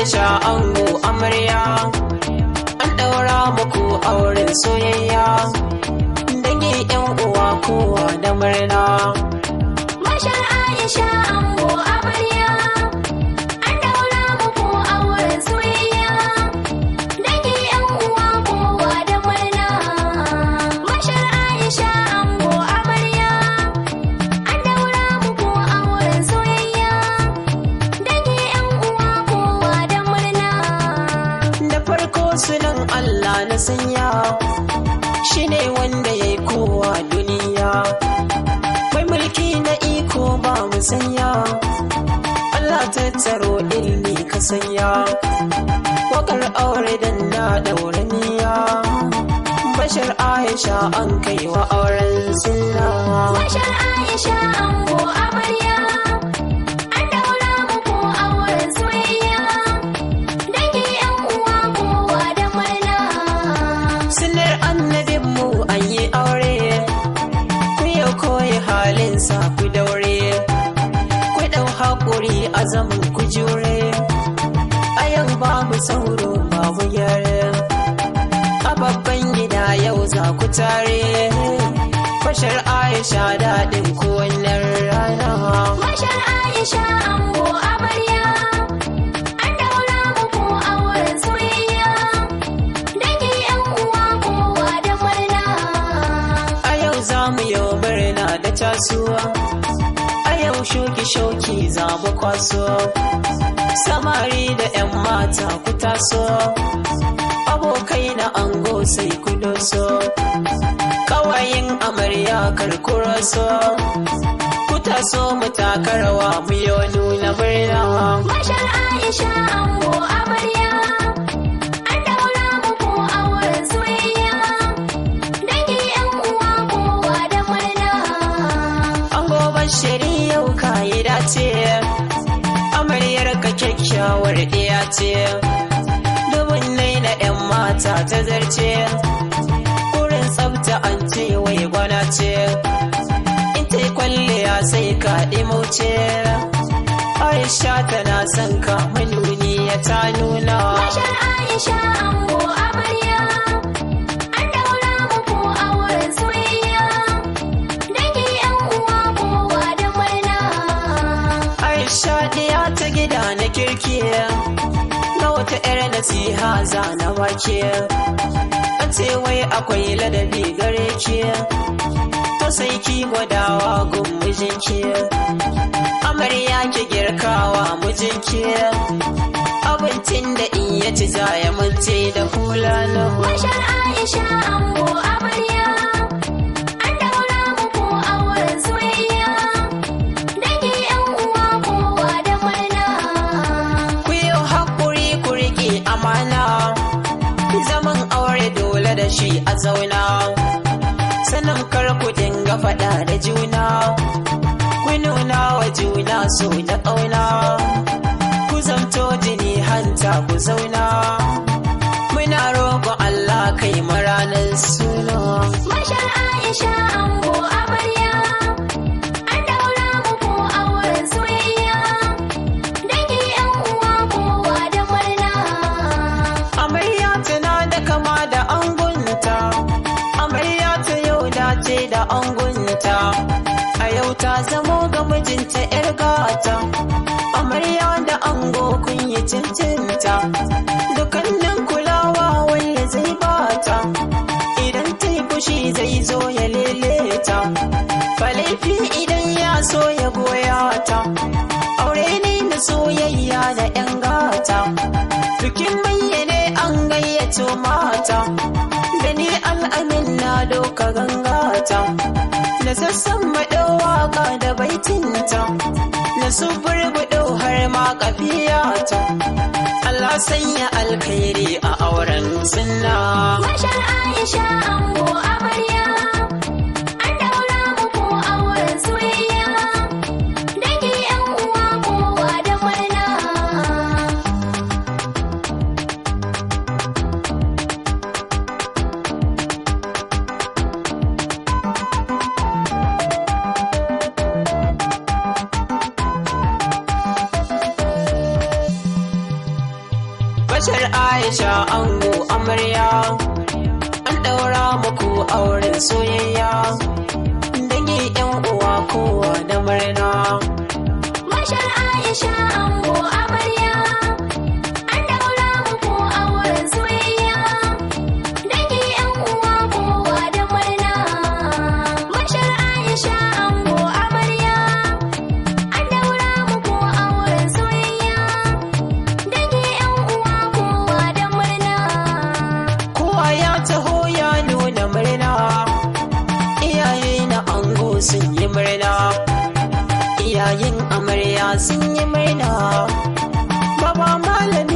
Aisha ango amarya an daura muku auren soyayya dangi yan uwa kowa da murna. Bashar Aisha ango amarya an daura muku auren soyayya dangi yan uwa kowa da murna. Bashar Aisha ango amarya an daura muku auren soyayya dangi yan uwa kowa da murna. Da farko sunan Allah na sanya shine wanda yayi kowa duniya, mai mulki na iko ba mu sanya, Allah tattaro ilmi ka sanya, wakar aure dan na daura niyya, Bashar Aisha an kai wa auren sunna. Bashar Aisha ango amarya an daura muku auren soyayya dangi yan uwa kowa da murna. Sunnar annabinmu an yi aure, ku yau koyi halinsa ku daure, ku ɗau haƙuri a zaman ku jure, a yau babu sauro babu yare, a babban gida yau za ku tare, Bashar Aisha daɗin kowannan rana. Bashar Aisha ango amarya an daura muku auren soyayya dangi yan uwa kowa da murna. A yau za mu yi murna da tasuwa, a yau shoki za mu kwaso, samari da 'yan mata ku taso, abokai na ango sai ku doso, ƙawayen amarya karkuraso, ku taso mu taka rawa mu yi nuna murna. Bashar Aisha ango amarya an daura muku auren soyayya dangi yan uwa kowa da murna. Ango Bashari yau ka yi dace, amaryar ka kyakkyawar ɗaya ce, dubin nai na 'yan mata ta zarce, wurin tsafta an ce wai gwana ce, in ta yi kwalliya sai ka ɗimauce, Aisha tana son ka manuni ya ta nuna. Bashar Aisha ango amarya an daura muku auren soyayya dangi yan uwa kowa da murna. Aisha ɗiya ta gida na kirki, na wata 'yar nasiha za na baki, an ce wai akwai ladabi gare ki, to sai ki gwadawa gun mijinki, amarya ki girkawa mijinki, abincin da in ya ci za ya mance da hulano. Bashar Aisha ango amarya an daura muku auren soyayya dangi yan uwa kowa da murna. Ku yi haƙuri ku riƙe amana, zaman aure dole da shi a zauna, sannan kar ku dinga faɗa da juna, ku nuna wa juna so da ƙauna, ku zamto jini hanta ku zauna, muna roƙon Allah kai mu ranar suna. Bashar Aisha ango amarya an daura muku auren soyayya dangi yan uwa kowa da murna. Amarya tana da kama da angonta, amarya ta yau dace da angonta, a yau ta zamo ga mijinta 'yar gata, amarya da ango kun yi cincinta, dukannin kulawa wanda zai bata, idan ta yi fushi zai zo ya leleta, falaifi idan ya so ya goya ta, aure ne na soyayya da 'yan gata, bikin bayyane an gayyato mata, da ni al'amin na doka gangata, na sassan maɗau waka da baitinta, na su burbuɗo har ma kafiyata, Allah sanya alkhairi a auren sunna. Bashar Aisha ango amarya an daura muku auren soyayya dangi yan uwa kowa da murna. Bashar Aisha ango amarya an daura muku auren soyayya dangi yan uwa kowa da murna. Bashar Aisha ango amarya an daura muku auren soyayya dangi yan uwa kowa da murna. Bashar Aisha ango amarya an daura muku auren soyayya dangi yan uwa kowa da murna. Kowa ya taho ya nuna murna, iyaye na ango sun yi murna, iyayen amarya sun yi murna, baba malami